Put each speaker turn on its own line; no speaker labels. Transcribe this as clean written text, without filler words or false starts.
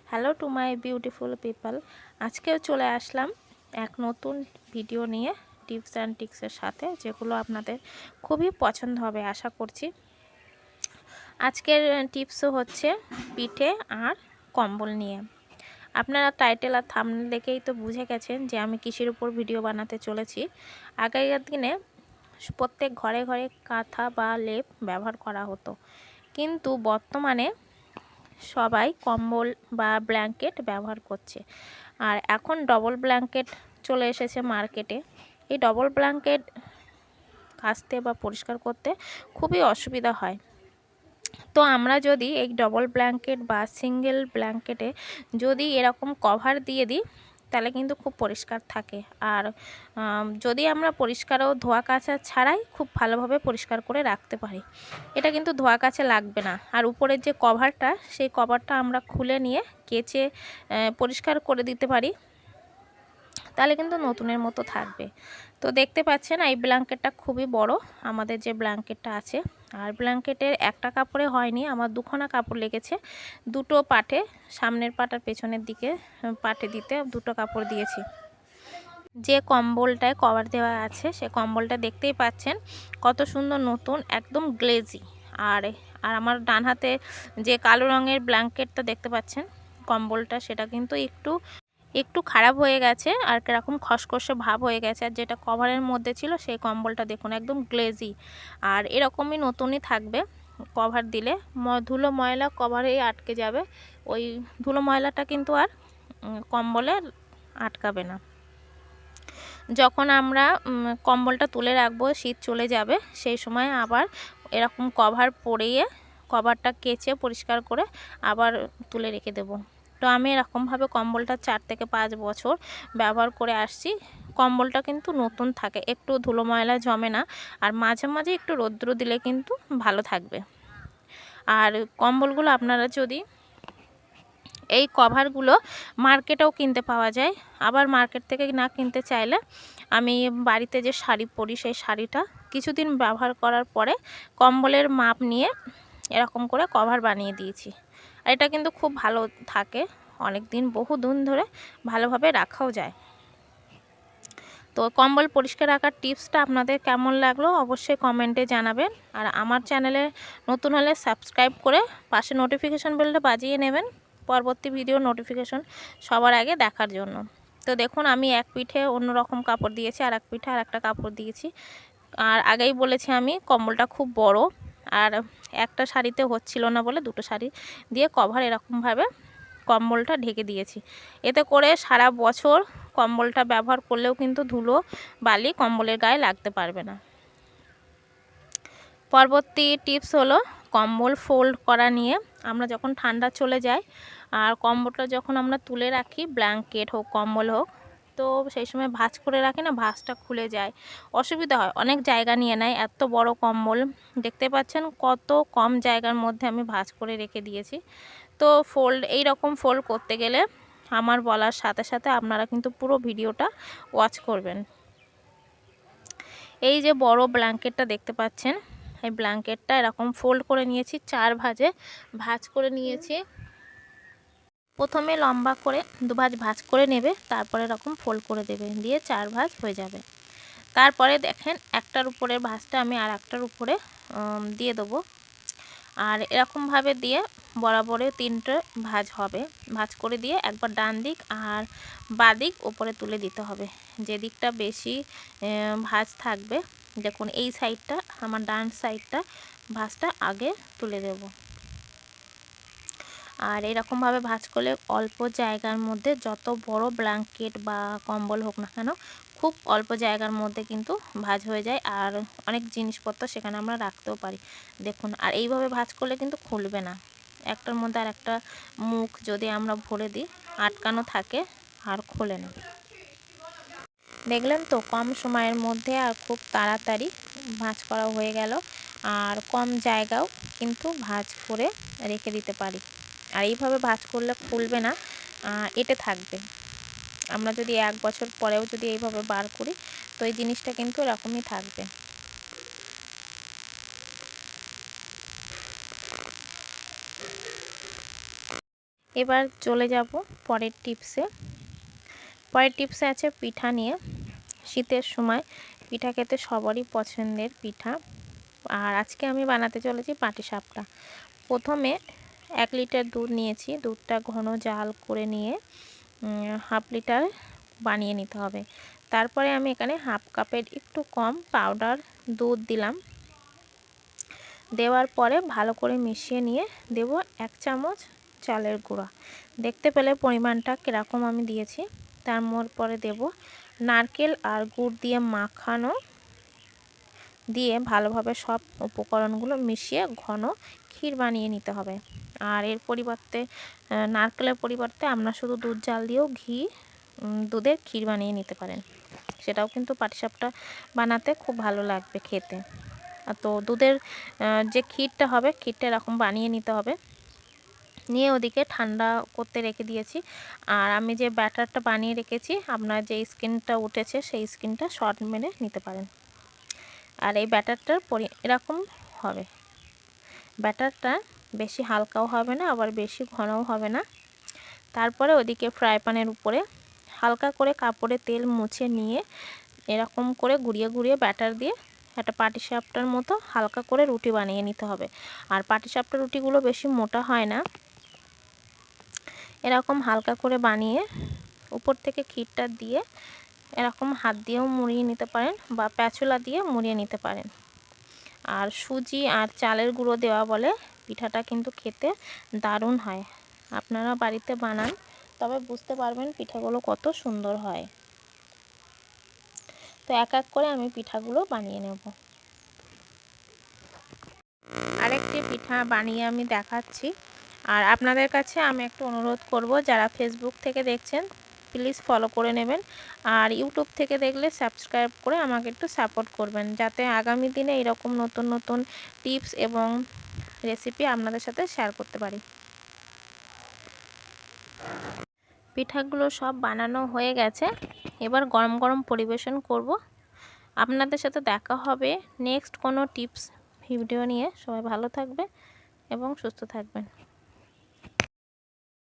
Hello to my beautiful people. আজকেও চলে আসলাম এক নতুন ভিডিও নিয়ে টিপস অ্যান্ড ট্রিক্সের সাথে, যেগুলো আপনাদের খুবই পছন্দ হবে আশা করছি। আজকের টিপসও হচ্ছে পিঠে আর কম্বল নিয়ে। আপনারা টাইটেল আর থাম্বনেল দেখেই তো বুঝে গেছেন যে আমি কিসের উপর ভিডিও বানাতে চলেছি। আগেকার দিনে প্রত্যেক ঘরে ঘরে কাঁথা বা লেপ ব্যবহার করা হতো, কিন্তু বর্তমানে সবাই কম্বল বা ব্ল্যাঙ্কেট ব্যবহার করছে। আর এখন ডবল ব্ল্যাঙ্কেট চলে এসেছে মার্কেটে। এই ডবল ব্ল্যাঙ্কেট কাচতে বা পরিষ্কার করতে খুবই অসুবিধা হয়। তো আমরা যদি এই ডবল ব্ল্যাঙ্কেট বা সিঙ্গেল ব্ল্যাঙ্কেটে যদি এরকম কভার দিয়ে দিই, তাহলে কিন্তু খুব পরিষ্কার থাকে। আর যদি আমরা পরিষ্কারও ধোয়া কাচা ছাড়াই খুব ভালোভাবে পরিষ্কার করে রাখতে পারি। এটা কিন্তু ধোয়া কাচা লাগবে না। আর উপরের যে কভারটা, সেই কভারটা আমরা খুলে নিয়ে কেচে পরিষ্কার করে দিতে পারি, তাহলে কিন্তু নতুনের মতো থাকবে। তো দেখতে পাচ্ছেন এই ব্ল্যাঙ্কেটটা খুবই বড়, আমাদের যে ব্ল্যাঙ্কেটটা আছে। আর ব্ল্যাঙ্কেটের একটা কাপড়ে হয়নি, আমার দুখানা কাপড় লেগেছে। দুটো পাটে, সামনের পাট আর পেছনের দিকে পাটে দিতে দুটো কাপড় দিয়েছি। যে কম্বলটায় কভার দেওয়া আছে, সে কম্বলটা দেখতেই পাচ্ছেন কত সুন্দর নতুন, একদম গ্লেজি। আর আর আমার ডান হাতে যে কালো রঙের ব্ল্যাঙ্কেটটা দেখতে পাচ্ছেন কম্বলটা, সেটা কিন্তু একটু একটু খারাপ হয়ে গেছে আর কিরকম খসখসে ভাব হয়ে গেছে। আর যেটা কভারের মধ্যে ছিল সেই কম্বলটা দেখুন একদম গ্লেজি, আর এরকমই নতুনই থাকবে। কভার দিলে ধুলো ময়লা কভারেই আটকে যাবে, ওই ধুলো ময়লাটা কিন্তু আর কম্বলে আটকাবে না। যখন আমরা কম্বলটা তুলে রাখবো, শীত চলে যাবে, সেই সময় আবার এরকম কভার পরিয়ে কভারটা কেচে পরিষ্কার করে আবার তুলে রেখে দেব। তো আমি এরকমভাবে কম্বলটা 4 থেকে 5 বছর ব্যবহার করে আসছি। কম্বলটা কিন্তু নতুন থাকে, একটু ধুলো ময়লা জমে না। আর মাঝে মাঝে একটু রৌদ্র দিলে কিন্তু ভালো থাকবে। আর কম্বলগুলো আপনারা যদি এই কভারগুলো মার্কেটেও কিনতে পাওয়া যায়। আবার মার্কেট থেকে না কিনতে চাইলে আমি বাড়িতে যে শাড়ি পরি, সেই শাড়িটা কিছুদিন ব্যবহার করার পরে কম্বলের মাপ নিয়ে এরকম করে কভার বানিয়ে দিয়েছি। আর এটা কিন্তু খুব ভালো থাকে, অনেক দিন বহু দিন ধরে ভালোভাবে রাখাও যায়। তো কম্বল পরিষ্কার রাখার টিপসটা আপনাদের কেমন লাগলো অবশ্যই কমেন্টে জানাবেন। আর আমার চ্যানেলে নতুন হলে সাবস্ক্রাইব করে পাশে নোটিফিকেশান বেলটা বাজিয়ে নেবেন, পরবর্তী ভিডিও নোটিফিকেশন সবার আগে দেখার জন্য। তো দেখুন আমি এক পিঠে অন্য রকম কাপড় দিয়েছি, আর এক পিঠে আর একটা কাপড় দিয়েছি। আর আগেই বলেছি আমি কম্বলটা খুব বড়, আর একটা শাড়িতে হচ্ছিল না বলে দুটো শাড়ি দিয়ে কভার এরকমভাবে কম্বলটা ঢেকে দিয়েছি। এতে করে সারা বছর কম্বলটা ব্যবহার করলেও কিন্তু ধুলো বালি কম্বলের গায়ে লাগতে পারবে না। পরবর্তী টিপস হলো কম্বল ফোল্ড করা নিয়ে। আমরা যখন ঠান্ডা চলে যায় আর কম্বলটা যখন আমরা তুলে রাখি, ব্ল্যাঙ্কেট হোক কম্বল হোক, তো সেই সময় ভাঁজ করে রাখি না, ভাঁজটা খুলে যায়, অসুবিধা হয়, অনেক জায়গা নিয়ে নেয়। এত বড় কম্বল দেখতে পাচ্ছেন কত কম জায়গার মধ্যে আমি ভাঁজ করে রেখে দিয়েছি। তো এই রকম ফোল্ড করতে গেলে আমার বলার সাথে সাথে আপনারা কিন্তু পুরো ভিডিওটা ওয়াচ করবেন। এই যে বড় ব্ল্যাঙ্কেটটা দেখতে পাচ্ছেন, এই ব্ল্যাঙ্কেটটা এরকম ফোল্ড করে নিয়েছি, 4 ভাঁজে ভাঁজ করে নিয়েছি। প্রথমে লম্বা করে 2 ভাঁজ ভাঁজ করে নেবে, তারপরে এরকম ফোল্ড করে দেবে, দিয়ে 4 ভাঁজ হয়ে যাবে। তারপরে দেখেন একটার উপরের ভাঁজটা আমি আর একটার উপরে দিয়ে দেবো। আর এরকমভাবে দিয়ে বরাবরে 3টে ভাঁজ হবে, ভাঁজ করে দিয়ে একবার ডান দিক আর বাঁ দিক উপরে তুলে দিতে হবে। যে দিকটা বেশি ভাঁজ থাকবে, দেখুন এই সাইডটা আমার ডান সাইডটা ভাঁজটা আগে তুলে দেব। আর এরকমভাবে ভাঁজ করলে অল্প জায়গার মধ্যে যত বড় ব্ল্যাঙ্কেট বা কম্বল হোক না কেন, খুব অল্প জায়গার মধ্যে কিন্তু ভাঁজ হয়ে যায়, আর অনেক জিনিসপত্র সেখানে আমরা রাখতেও পারি। দেখুন, আর এইভাবে ভাঁজ করলে কিন্তু খুলবে না। একটার মধ্যে আর একটা মুখ যদি আমরা ভরে দিই, আটকানো থাকে আর খোলে না। দেখলেন তো, কম সময়ের মধ্যে আর খুব তাড়াতাড়ি ভাঁজ করা হয়ে গেল, আর কম জায়গাও কিন্তু ভাঁজ করে রেখে দিতে পারি। আর এইভাবে ভাঁজ করলে খুলবে না, এঁটে থাকবে। আমরা যদি 1 বছর পরেও যদি এইভাবে বার করি, তো এই জিনিসটা কিন্তু এরকমই থাকবে। এবার চলে যাব পরের টিপসে। পরের টিপসে আছে পিঠা নিয়ে। শীতের সময় পিঠা খেতে সবারই পছন্দের পিঠা, আর আজকে আমি বানাতে চলেছি পাটিসাপটা। প্রথমে 1 লিটার দুধ নিয়েছি। দুধটা ঘন জাল করে নিয়ে হাফ লিটার বানিয়ে নিতে হবে। তারপরে আমি এখানে হাফ কাপের একটু কম পাউডার দুধ দিলাম। দেওয়ার পরে ভালো করে মিশিয়ে নিয়ে দেব 1 চামচ চালের গুঁড়া। দেখতে পেলে পরিমাণটা কীরকম আমি দিয়েছি। তার পরে দেব নারকেল আর গুড় দিয়ে মাখানো, দিয়ে ভালোভাবে সব উপকরণগুলো মিশিয়ে ঘন ক্ষীর বানিয়ে নিতে হবে। আর এর পরিবর্তে নারকেলের পরিবর্তে আপনারা শুধু দুধ জাল দিয়েও দুধের ক্ষীর বানিয়ে নিতে পারেন। সেটাও কিন্তু পাটিসাপটা বানাতে খুব ভালো লাগবে খেতে। তো দুধের যে ক্ষীরটা হবে, ক্ষীরটা এরকম বানিয়ে নিতে হবে। নিয়ে ওদিকে ঠান্ডা করতে রেখে দিয়েছি। আর আমি যে ব্যাটারটা বানিয়ে রেখেছি, আপনার যে স্কিনটা উঠেছে সেই স্কিনটা শর্ট মেরে নিতে পারেন। আর এই ব্যাটারটার এরকম হবে। ব্যাটারটা বেশি হালকাও হবে না, আবার বেশি ঘনও হবে না। তারপরে ওদিকে ফ্রাই প্যানের উপরে হালকা করে কাপড়ে তেল মুছে নিয়ে এরকম করে ঘুরিয়ে ঘুরিয়ে ব্যাটার দিয়ে একটা পাটিসাপটার মতো হালকা করে রুটি বানিয়ে নিতে হবে। আর পাটিসাপটা রুটিগুলো বেশি মোটা হয় না। এরকম হালকা করে বানিয়ে উপর থেকে ক্ষীরটা দিয়ে এরকম হাত দিয়েও মুড়িয়ে নিতে পারেন বা প্যাচুলা দিয়ে মুড়িয়ে নিতে পারেন। আর সুজি আর চালের গুঁড়ো দেওয়া বলে পিঠাটা কিন্তু খেতে দারুণ হয়। আপনারা বাড়িতে বানান, তবে বুঝতে পারবেন পিঠাগুলো কত সুন্দর হয়। তো এক এক করে আমি পিঠাগুলো বানিয়ে নেব। আরেকটি পিঠা বানিয়ে আমি দেখাচ্ছি। আর আপনাদের কাছে আমি একটু অনুরোধ করব, যারা ফেসবুক থেকে দেখছেন প্লিজ ফলো করে নেবেন, আর ইউটিউব থেকে দেখলে সাবস্ক্রাইব করে আমাকে একটু সাপোর্ট করবেন, যাতে আগামী দিনে এরকম নতুন নতুন টিপস এবং রেসিপি আপনাদের সাথে শেয়ার করতে পারি। পিঠাগুলো সব বানানো হয়ে গেছে। এবার গরম গরম পরিবেশন করব। আপনাদের সাথে দেখা হবে নেক্সট কোনো টিপস ভিডিও নিয়ে। সবাই ভালো থাকবে এবং সুস্থ থাকবেন।